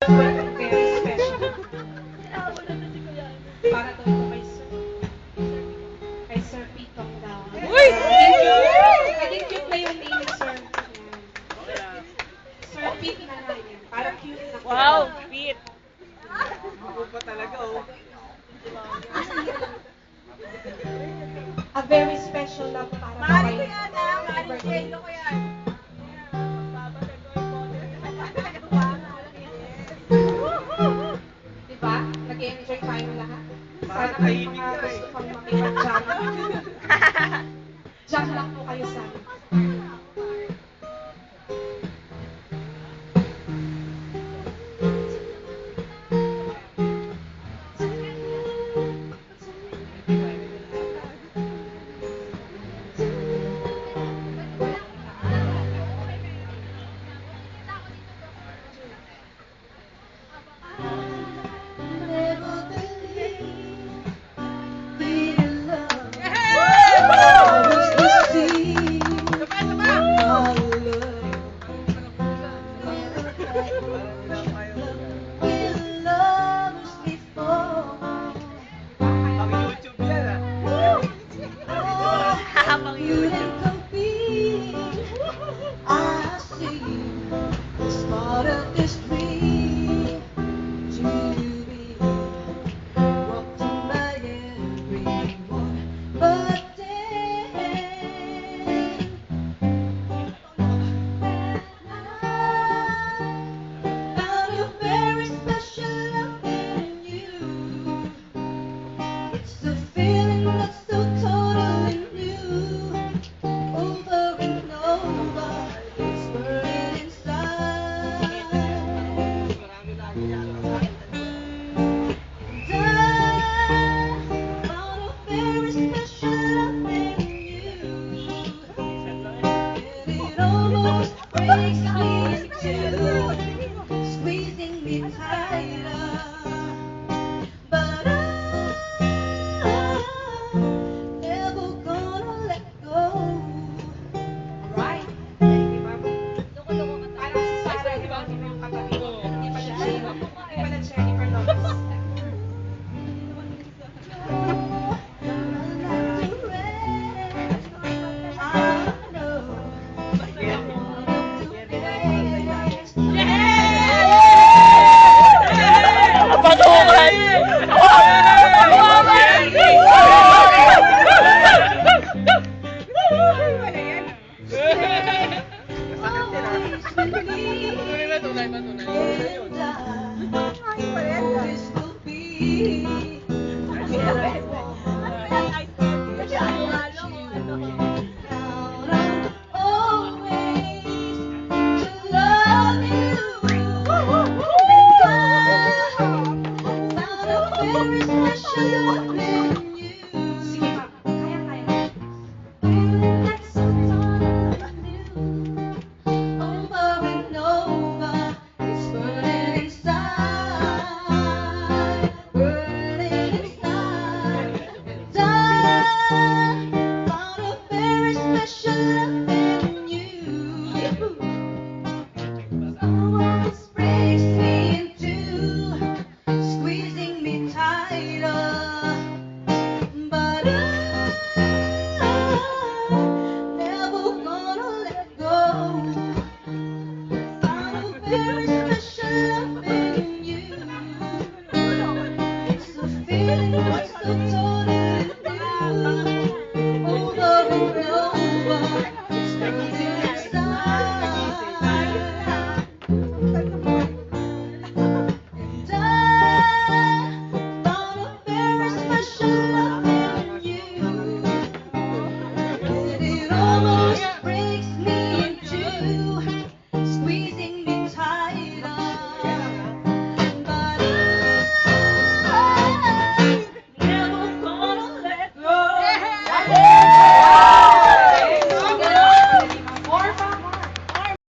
Very special. Para daw po kay Sir Pitong daw. Uy! Naging cute na yung name ni Sir Pete. Sir Pete na lang yan. Para cute na cute. Wow, fit. Ako pa talaga, oh. A very special love para Mahali kay ko yan, ah. Mahali ko yan. Ko yan. Diba? Nag-enjoy tayo lahat. Sana Parang may tahimik mga ka eh. gusto pang makipag-jam. Jam lang po kayo sa akin. Ang YouTube yan, ah. Habang yun. It's the feeling that's so totally new, over and over, it's burning inside. And I found a very special love in you, and it almost breaks me too, squeezing me tighter. But I'm never gonna let go. Right? Di ba? Parang si Sarah, di ba? Yung katabi ko. Hindi pala Jennifer. Hindi pala Jennifer Lopez. Patungan! Tunay ba, tunay? Sige, ma'am. Kaya-kaya. Over and over, it's burning inside, burning inside. And I found a very special love in you. Always breaks me in two, squeezing me tighter. But I'm never gonna let go. Found a very special love in you. It's a feeling that's so totally new, over and over. It's burning